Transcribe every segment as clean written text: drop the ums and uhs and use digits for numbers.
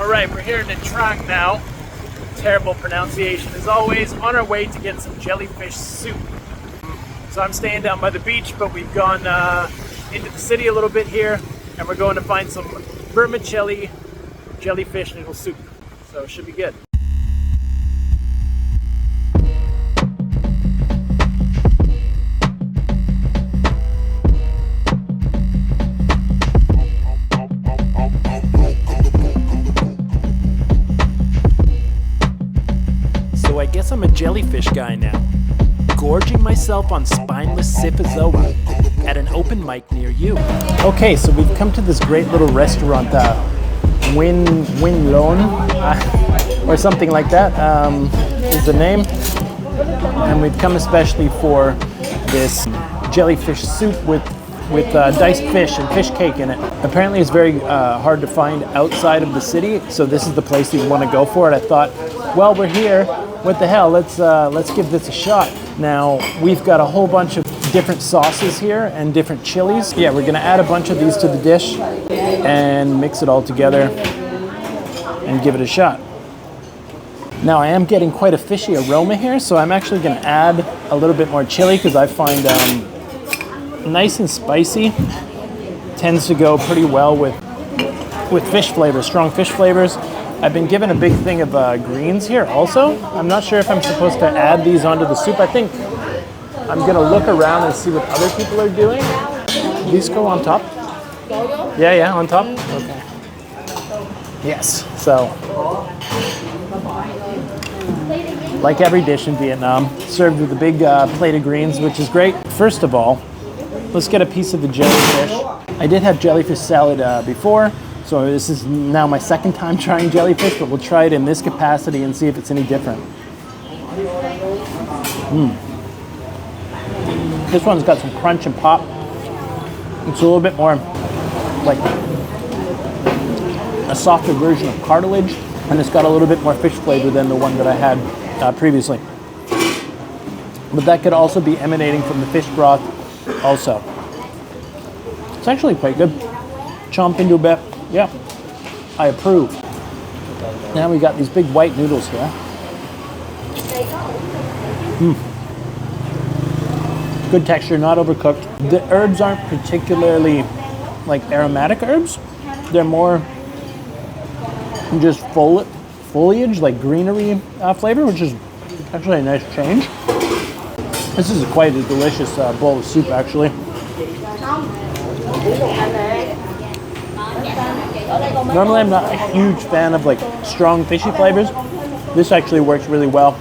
Alright, we're here in Nha Trang now. Terrible pronunciation as always. On our way to get some jellyfish soup. So I'm staying down by the beach, but we've gone into the city a little bit here, and we're going to find some vermicelli jellyfish noodle soup. So it should be good. So I guess I'm a jellyfish guy now, gorging myself on spineless Siphozoa at an open mic near you. Okay, so we've come to this great little restaurant, Win Lon, or something like that is the name. And we've come especially for this jellyfish soup with diced fish and fish cake in it. Apparently it's very hard to find outside of the city, so this is the place you want to go for it. I thought, well, we're here, what the hell, let's give this a shot. Now, we've got a whole bunch of different sauces here and different chilies. Yeah, we're gonna add a bunch of these to the dish and mix it all together and give it a shot. Now, I am getting quite a fishy aroma here, so I'm actually gonna add a little bit more chili because I find nice and spicy tends to go pretty well with fish flavors, strong fish flavors. I've been given a big thing of greens here also. I'm not sure if I'm supposed to add these onto the soup. I think I'm gonna look around and see what other people are doing. These go on top? Yeah, on top? Okay. Yes, so. Like every dish in Vietnam, served with a big plate of greens, which is great. First of all, let's get a piece of the jellyfish. I did have jellyfish salad before, so this is now my second time trying jellyfish, but we'll try it in this capacity and see if it's any different. This one's got some crunch and pop. It's a little bit more like a softer version of cartilage, and it's got a little bit more fish flavor than the one that I had previously. But that could also be emanating from the fish broth also. It's actually quite good. Chomp into a bit. Yeah, I approve. Now we got these big white noodles here. Good texture, not overcooked. The herbs aren't particularly like aromatic herbs. They're more just foliage, like greenery flavor, which is actually a nice change. This is quite a delicious bowl of soup, actually. Normally I'm not a huge fan of like strong fishy flavors. This actually works really well.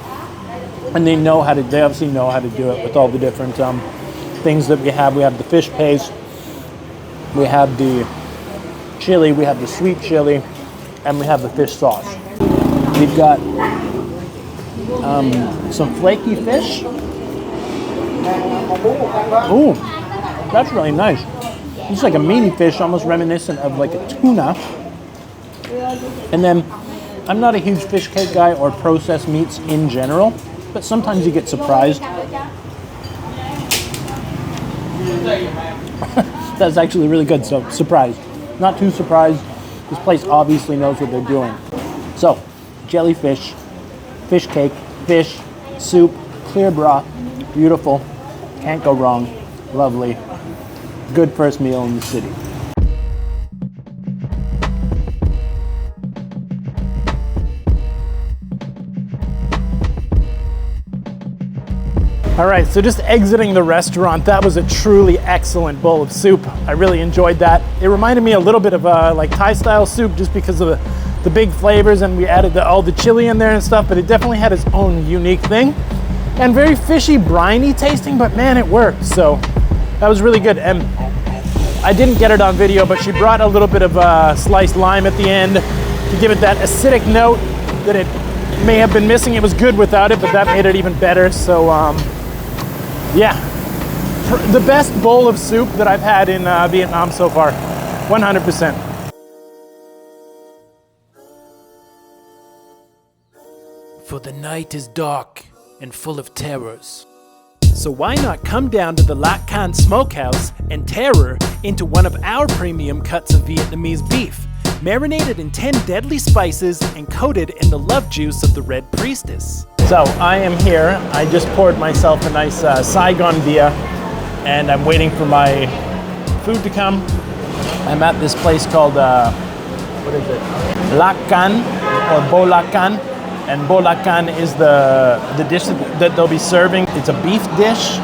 And they obviously know how to do it with all the different things that we have. We have the fish paste, we have the chili, we have the sweet chili, and we have the fish sauce. We've got some flaky fish. Ooh, that's really nice. It's like a meaty fish, almost reminiscent of like a tuna. And then, I'm not a huge fish cake guy or processed meats in general, but sometimes you get surprised. That's actually really good, so surprised. Not too surprised. This place obviously knows what they're doing. So, jellyfish, fish cake, fish, soup, clear broth, beautiful. Can't go wrong. Lovely. Good first meal in the city. All right, so just exiting the restaurant, that was a truly excellent bowl of soup. I really enjoyed that. It reminded me a little bit of like Thai style soup just because of the big flavors, and we added all the chili in there and stuff, but it definitely had its own unique thing. And very fishy, briny tasting, but man, it worked. So that was really good. And I didn't get it on video, but she brought a little bit of sliced lime at the end to give it that acidic note that it may have been missing. It was good without it, but that made it even better. So yeah, the best bowl of soup that I've had in Vietnam so far, 100%. For the night is dark and full of terrors. So why not come down to the Lac Can Smokehouse and terror into one of our premium cuts of Vietnamese beef? marinated in 10 deadly spices and coated in the love juice of the red priestess. So I am here. I just poured myself a nice Saigon beer, and I'm waiting for my food to come. I'm at this place called, what is it? Lakan or Bolakan. And Bolakan is the dish that they'll be serving. It's a beef dish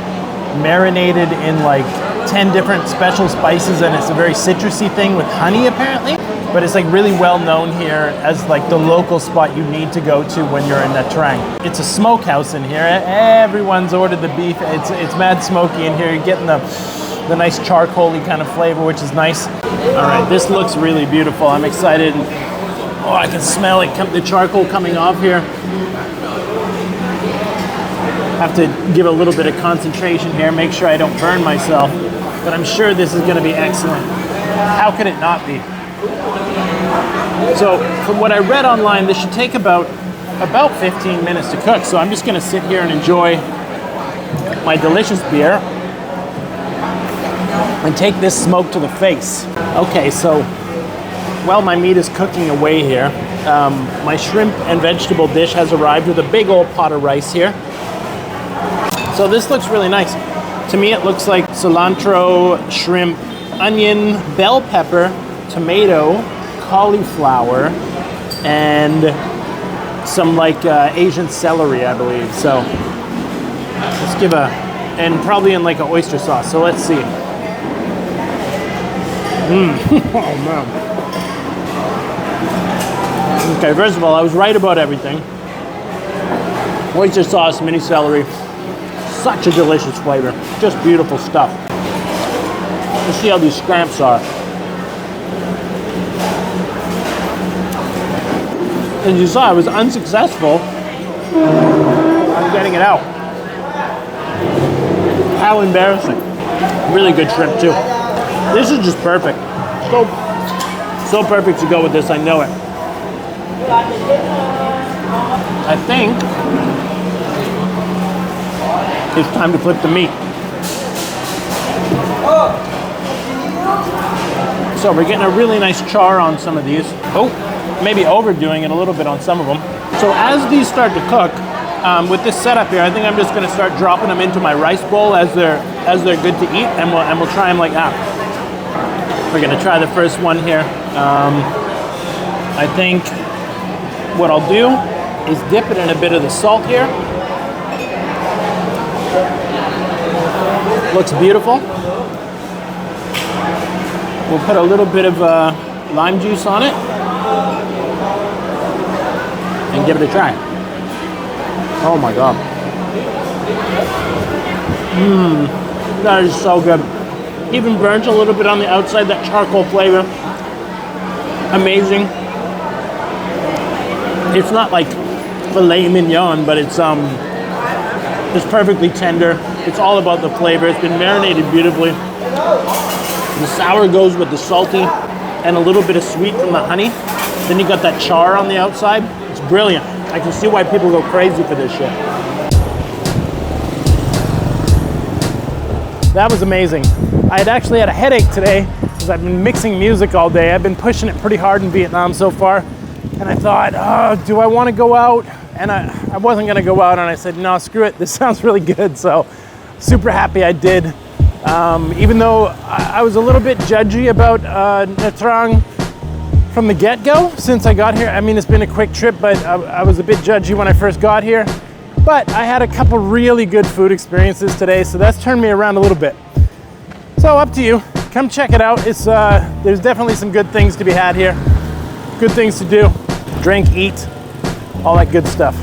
marinated in like 10 different special spices, and it's a very citrusy thing with honey apparently. But it's like really well known here as like the local spot you need to go to when you're in Nha Trang. It's a smokehouse in here. Everyone's ordered the beef. It's mad smoky in here. You're getting the nice charcoaly kind of flavor, which is nice. All right, this looks really beautiful. I'm excited. Oh, I can smell it, the charcoal coming off here. Have to give a little bit of concentration here, make sure I don't burn myself. But I'm sure this is gonna be excellent. How could it not be? So from what I read online, this should take about 15 minutes to cook. So I'm just gonna sit here and enjoy my delicious beer and take this smoke to the face. Okay, so while my meat is cooking away here, my shrimp and vegetable dish has arrived with a big old pot of rice here. So this looks really nice. To me, it looks like cilantro, shrimp, onion, bell pepper, tomato, cauliflower, and some like Asian celery, I believe. So let's give and probably in like an oyster sauce. So let's see. Oh man. Okay, first of all, I was right about everything. Oyster sauce, mini celery, such a delicious flavor. Just beautiful stuff. Let's see how these scamps are. As you saw, I was unsuccessful on getting it out. How embarrassing. Really good shrimp too. This is just perfect. So perfect to go with this, I know it. I think it's time to flip the meat. So we're getting a really nice char on some of these. Oh, maybe overdoing it a little bit on some of them. So as these start to cook, with this setup here, I think I'm just going to start dropping them into my rice bowl as they're good to eat, and we'll try them like that. We're going to try the first one here. I think what I'll do is dip it in a bit of the salt here. Looks beautiful. We'll put a little bit of lime juice on it and give it a try. Oh my God. That is so good. Even burnt a little bit on the outside, that charcoal flavor. Amazing. It's not like filet mignon, but it's perfectly tender. It's all about the flavor. It's been marinated beautifully. The sour goes with the salty and a little bit of sweet from the honey. Then you got that char on the outside. It's brilliant. I can see why people go crazy for this shit. That was amazing. I had actually had a headache today because I've been mixing music all day. I've been pushing it pretty hard in Vietnam so far. And I thought, oh, do I want to go out? And I wasn't going to go out, and I said, no, screw it. This sounds really good. So super happy I did. Even though I was a little bit judgy about Nha Trang from the get-go since I got here. I mean, it's been a quick trip, but I was a bit judgy when I first got here. But I had a couple really good food experiences today, so that's turned me around a little bit. So up to you. Come check it out. It's there's definitely some good things to be had here. Good things to do. Drink, eat, all that good stuff.